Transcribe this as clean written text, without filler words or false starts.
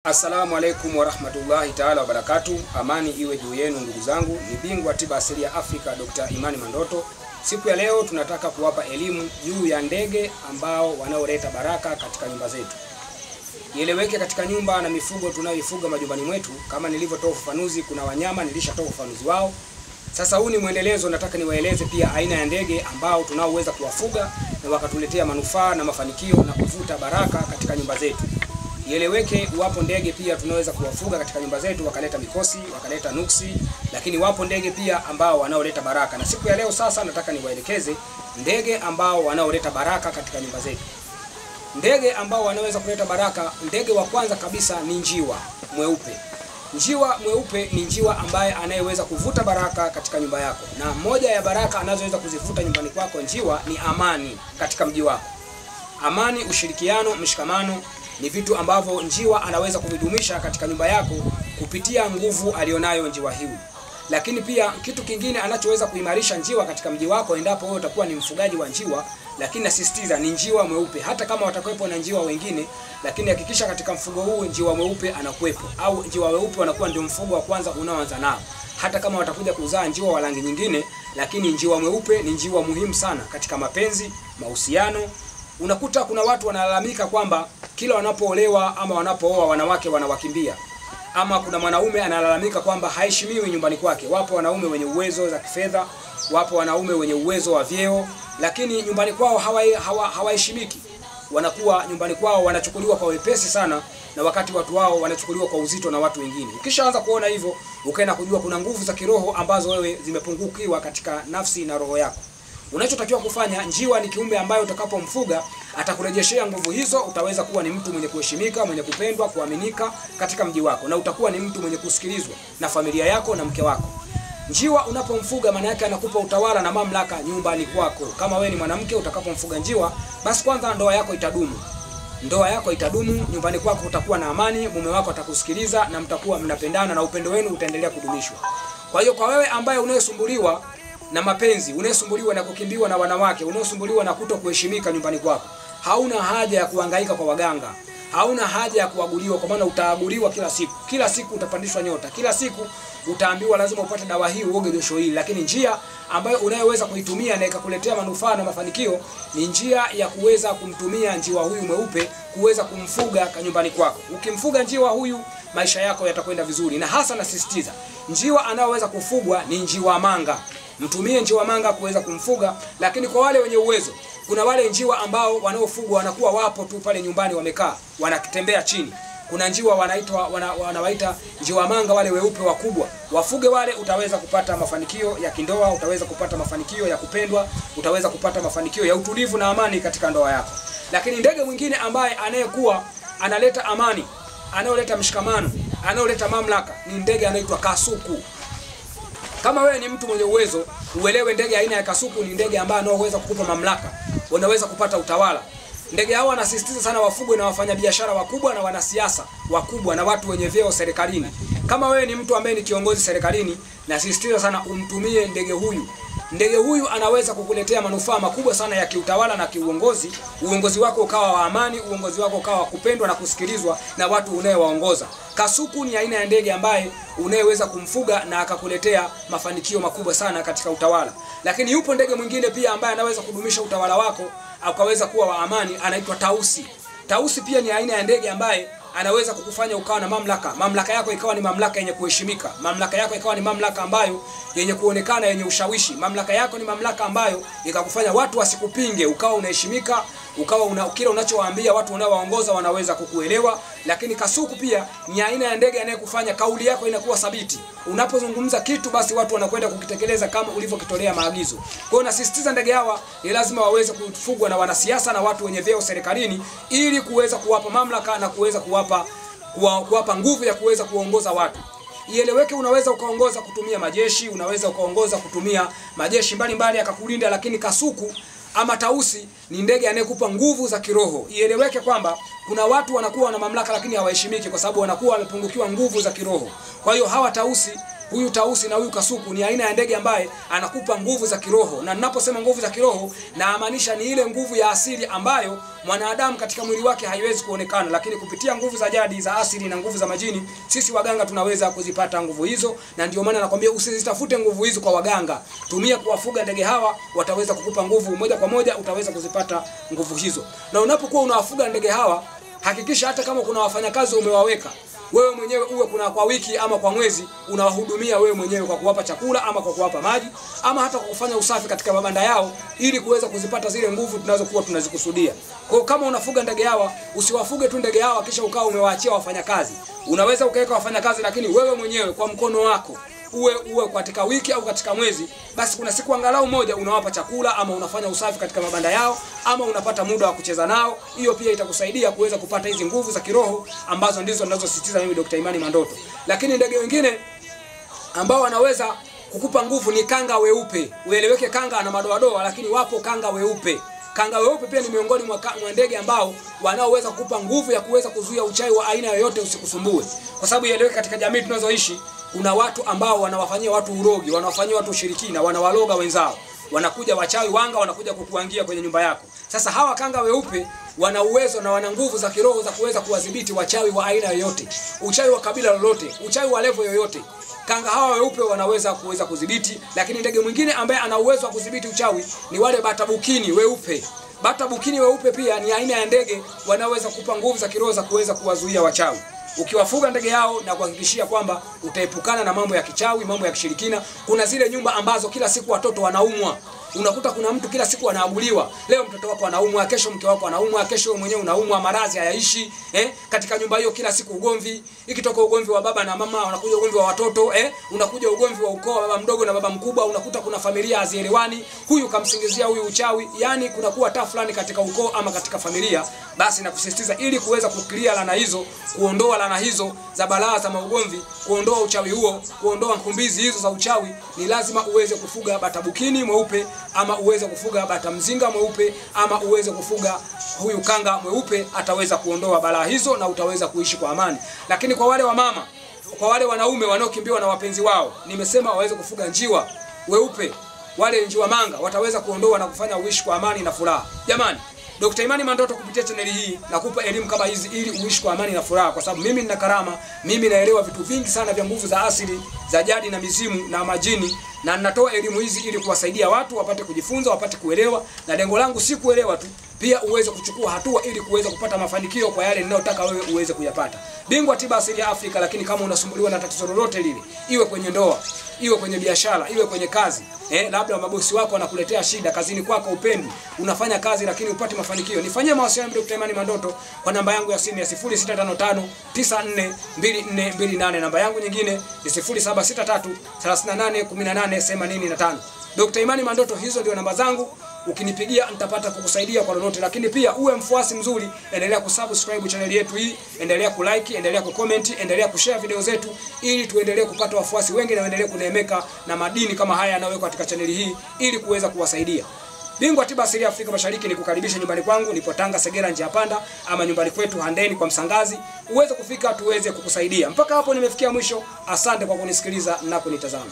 Assalamu alaikum wa rahmatullahi ta'ala wa barakatuh. Amani iwe juu yenu ndugu zangu. Ni bingwa tiba asili ya Afrika Dr. Imani Mandoto. Siku ya leo tunataka kuwapa elimu juu ya ndege ambao wanaoleta baraka katika nyumba zetu. Ieleweke katika nyumba na mifugo tunayoifuga majumbani mwetu, kama nilivyotoa ufafanuzi, kuna wanyama nilishatoa ufafanuzi wao. Sasa huu ni muendelezo, nataka niwaeleze pia aina ya ndege ambao tunaoweza kuwafuga na wakatuletea manufaa na mafanikio na kuvuta baraka katika nyumba zetu. Ieleweke, wapo ndege pia tunaweza kuwafuga katika nyumba zetu wakaleta mikosi, wakaleta nuksi, lakini wapo ndege pia ambao wanaoleta baraka. Na siku ya leo sasa nataka niwaelekeze ndege ambao wanaoleta baraka katika nyumba zetu. Ndege ambao wanaweza kuleta baraka, ndege wa kwanza kabisa ni njiwa mweupe. Njiwa mweupe ni njiwa ambaye anayeweza kuvuta baraka katika nyumba yako. Na moja ya baraka anazoweza kuzivuta nyumbani kwako njiwa ni amani katika mji wako. Amani, ushirikiano, mshikamano ni vitu ambavyo njiwa anaweza kuvidumisha katika nyumba yako kupitia nguvu alionayo njiwa huyu. Lakini pia kitu kingine anachoweza kuimarisha njiwa katika mji wako, endapo wewe utakuwa ni mfugaji wa njiwa, lakini nasisitiza ni njiwa mweupe. Hata kama watakuwepo na njiwa wengine, lakini hakikisha katika mfugo huu njiwa mweupe anakuwepo, au njiwa weupe wanakuwa ndio mfugo wa kwanza unaoanza nao. Hata kama watakuja kuzaa njiwa wa rangi nyingine, lakini njiwa mweupe ni njiwa muhimu sana katika mapenzi, mahusiano. Unakuta kuna watu wanalalamika kwamba kila wanapoolewa ama wanapooa wanawake wanawakimbia. Ama kuna mwanaume analalamika kwamba haheshimiwi nyumbani kwake. Wapo wanaume wenye uwezo za kifedha, wapo wanaume wenye uwezo wa vyeo, lakini nyumbani kwao hawaheshimiki. Wanakuwa nyumbani kwao wanachukuliwa kwa wepesi sana, na wakati watu wao wanachukuliwa kwa uzito na watu wengine. Ukishaanza kuona hivyo, ukaenda kujua kuna nguvu za kiroho ambazo wewe zimepungukiwa katika nafsi na roho yako. Unachotakiwa kufanya, njiwa ni kiumbe ambaye utakapomfuga atakurejeshea nguvu hizo. Utaweza kuwa ni mtu mwenye kuheshimika, mwenye kupendwa, kuaminika katika mji wako, na utakuwa ni mtu mwenye kusikilizwa na familia yako na mke wako. Njiwa unapomfuga maana yake anakupa utawala na mamlaka nyumbani kwako. Kama wewe ni mwanamke utakapomfuga njiwa, basi kwanza ndoa yako itadumu. Ndoa yako itadumu, nyumbani kwako utakuwa na amani, mume wako atakusikiliza na mtakuwa mnapendana na upendo wenu utaendelea kudumishwa. Kwa hiyo kwa wewe ambaye unayesumbuliwa na mapenzi, unayesumbuliwa na kukimbiwa na wanawake, unayesumbuliwa na kutokuheshimika nyumbani kwako, hauna haja ya kuhangaika kwa waganga. Hauna haja ya kuaguliwa, kwa maana utaaguliwa kila siku. Kila siku utapandishwa nyota. Kila siku utaambiwa lazima upate dawa hii, uoge josho hili. Lakini njia ambayo unayoweza kuitumia na ikakuletea manufaa na mafanikio ni njia ya kuweza kumtumia njiwa huyu mweupe kuweza kumfuga nyumbani kwako. Ukimfuga njiwa huyu, maisha yako yatakwenda vizuri. Na hasa nasisitiza, njiwa anaoweza kufugwa ni njiwa manga. Mtumie njiwa manga kuweza kumfuga. Lakini kwa wale wenye uwezo, kuna wale njiwa ambao wanaofugwa wanakuwa wapo tu pale nyumbani wamekaa, wanatembea chini. Kuna njiwa wanawaita njiwa manga, wale weupe wakubwa. Wafuge wale, utaweza kupata mafanikio ya kindoa, utaweza kupata mafanikio ya kupendwa, utaweza kupata mafanikio ya utulivu na amani katika ndoa yako. Lakini ndege mwingine ambaye anayekuwa analeta amani, anayoleta mshikamano, anayoleta mamlaka ni ndege anaitwa kasuku. Kama wewe ni mtu mwenye uwezo, uelewe ndege aina ya kasuku ni ndege ambaye anaweza kukupa mamlaka, unaweza kupata utawala. Ndege hao wanasisitiza sana wafugwe na wafanyabiashara wakubwa na wanasiasa wakubwa na watu wenye vyeo serikalini. Kama wewe ni mtu ambaye ni kiongozi serikalini, nasisitiza sana umtumie ndege huyu. Ndege huyu anaweza kukuletea manufaa makubwa sana ya kiutawala na kiuongozi. Uongozi wako ukawa wa amani, uongozi wako ukawa kupendwa na kusikilizwa na watu unayewaongoza. Kasuku ni aina ya ndege ambaye unayeweza kumfuga na akakuletea mafanikio makubwa sana katika utawala. Lakini yupo ndege mwingine pia ambaye anaweza kudumisha utawala wako akaweza kuwa wa amani, anaitwa tausi. Tausi pia ni aina ya ndege ambaye anaweza kukufanya ukawa na mamlaka. Mamlaka yako ikawa ni mamlaka yenye kuheshimika. Mamlaka yako ikawa ni mamlaka ambayo yenye kuonekana, yenye ushawishi. Mamlaka yako ni mamlaka ambayo ikakufanya watu wasikupinge, ukawa unaheshimika, ukawa kila unachowaambia watu unaowaongoza wanaweza kukuelewa. Lakini kasuku pia ni aina ya ndege anayekufanya kauli yako inakuwa thabiti. Unapozungumza kitu, basi watu wanakwenda kukitekeleza kama ulivyokitolea maagizo. Kwa hiyo nasisitiza ndege hawa ni lazima waweze kufugwa na wanasiasa na watu wenye vyeo serikalini, ili kuweza kuwapa mamlaka na kuweza kuwapa nguvu ya kuweza kuongoza watu. Ieleweke, unaweza ukaongoza kutumia majeshi, unaweza ukaongoza kutumia majeshi mbalimbali akakulinda, lakini kasuku ama tausi ni ndege anayekupa nguvu za kiroho. Ieleweke kwamba kuna watu wanakuwa na mamlaka lakini hawaheshimiki kwa sababu wanakuwa wamepungukiwa nguvu za kiroho. Kwa hiyo hawa tausi Huyu tausi na huyu kasuku ni aina ya ndege ambaye anakupa nguvu za kiroho. Na ninaposema nguvu za kiroho, namaanisha ni ile nguvu ya asili ambayo mwanadamu katika mwili wake haiwezi kuonekana, lakini kupitia nguvu za jadi za asili na nguvu za majini, sisi waganga tunaweza kuzipata nguvu hizo. Na ndio maana nakwambia usizitafute nguvu hizo kwa waganga. Tumia kuwafuga ndege hawa, wataweza kukupa nguvu moja kwa moja, utaweza kuzipata nguvu hizo. Na unapokuwa unawafuga ndege hawa, hakikisha hata kama kuna wafanyakazi umewaweka, wewe mwenyewe uwe kuna kwa wiki ama kwa mwezi unawahudumia wewe mwenyewe kwa kuwapa chakula ama kwa kuwapa maji ama hata kwa kufanya usafi katika mabanda yao, ili kuweza kuzipata zile nguvu tunazokuwa tunazikusudia. Kwa hiyo kama unafuga ndege hawa, usiwafuge tu ndege hawa kisha ukao umewaachia wafanyakazi. Unaweza ukaweka wafanyakazi, lakini wewe mwenyewe kwa mkono wako uwe katika wiki au katika mwezi, basi kuna siku angalau moja unawapa chakula ama unafanya usafi katika mabanda yao ama unapata muda wa kucheza nao. Hiyo pia itakusaidia kuweza kupata hizi nguvu za kiroho ambazo ndizo ninazosisitiza mimi Dr. Imani Mandoto. Lakini ndege wengine ambao wanaweza kukupa nguvu ni kanga weupe. Ueleweke, kanga ana madoadoa, lakini wapo kanga weupe. Kanga weupe pia ni miongoni mwa ndege ambao wanaoweza kukupa nguvu ya kuweza kuzuia uchawi wa aina yoyote usikusumbue. Kwa sababu ieleweke, katika jamii tunazoishi kuna watu ambao wanawafanyia watu urogi, wanawafanyia watu ushirikina, wanawaloga wenzao. Wanakuja wachawi wanga, wanakuja kukuangia kwenye nyumba yako. Sasa hawa kanga weupe wana uwezo na wana nguvu za kiroho za kuweza kuwadhibiti wachawi wa aina yoyote, uchawi wa kabila lolote, uchawi wa level yoyote. Kanga hawa weupe wanaweza kudhibiti. Lakini ndege mwingine ambaye ana uwezo wa kudhibiti uchawi ni wale batabukini weupe. Batabukini weupe pia ni aina ya ndege wanaweza kukupa nguvu za kiroho za kuweza kuwazuia wachawi. Ukiwafuga ndege yao na kuhakikishia kwamba utaepukana na mambo ya kichawi, mambo ya kishirikina. Kuna zile nyumba ambazo kila siku watoto wanaumwa. Unakuta kuna mtu kila siku anaaguliwa. Leo mtoto wako anaumwa, kesho mke wako anaumwa, kesho wewe mwenyewe unaumwa, maradhi hayaishi. Katika nyumba hiyo kila siku ugomvi. Ikitoka ugomvi wa baba na mama, unakuja ugomvi wa watoto, unakuja ugomvi wa ukoo, baba mdogo na baba mkubwa. Unakuta kuna familia hazielewani, huyu kamsingizia huyu uchawi. Yani kuna kuwa tafulani katika ukoo ama katika familia. Basi nakusisitiza, ili kuweza kuclear laana hizo, kuondoa laana hizo za balaa za maugomvi, kuondoa uchawi huo, kuondoa kumbizi hizo za uchawi, ni lazima uweze kufuga batabukini mweupe, ama uweze kufuga bata mzinga mweupe, ama uweze kufuga huyu kanga mweupe. Ataweza kuondoa balaa hizo na utaweza kuishi kwa amani. Lakini kwa wale wa mama, kwa wale wanaume wanaokimbiwa na wapenzi wao, nimesema waweze kufuga njiwa weupe. Wale njiwa manga wataweza kuondoa na kufanya uishi kwa amani na furaha. Jamani, Dr. Imani Mandoto kupitia channel hii nakupa elimu kama hizi ili uishi kwa amani na furaha, kwa sababu mimi nina karama, mimi naelewa vitu vingi sana vya nguvu za asili, za jadi na mizimu na majini, na ninatoa elimu hizi ili kuwasaidia watu wapate kujifunza, wapate kuelewa, na lengo langu si kuelewa tu, pia uweze kuchukua hatua ili kuweza kupata mafanikio kwa yale ninayotaka wewe uweze kuyapata. Bingwa tiba asili ya Afrika. Lakini kama unasumbuliwa na tatizo lolote lile, iwe kwenye ndoa, iwe kwenye biashara, iwe kwenye kazi, labda mabosi wako wanakuletea shida kazini kwako, upendi, unafanya kazi lakini upate mafanikio, nifanyie mawasiliano na Dr. Imani Mandoto kwa namba yangu ya simu ya 0655942428. Namba yangu nyingine ni 0763381885. Dr. Imani Mandoto, hizo ndio namba zangu. Ukinipigia nitapata kukusaidia kwa lolote. Lakini pia uwe mfuasi mzuri, endelea kusubscribe channel yetu hii, endelea kulike, endelea kucomment, endelea kushare video zetu, ili tuendelee kupata wafuasi wengi na endelee kuneemeka na madini kama haya yanayowekwa katika channel hii ili kuweza kuwasaidia. Bingwa tiba asili ya Afrika Mashariki ni kukaribisha nyumbani kwangu, nipo Tanga Segera njia panda, ama nyumbani kwetu Handeni kwa Msangazi. Uweze kufika tuweze kukusaidia. Mpaka hapo nimefikia mwisho. Asante kwa kunisikiliza na kunitazama.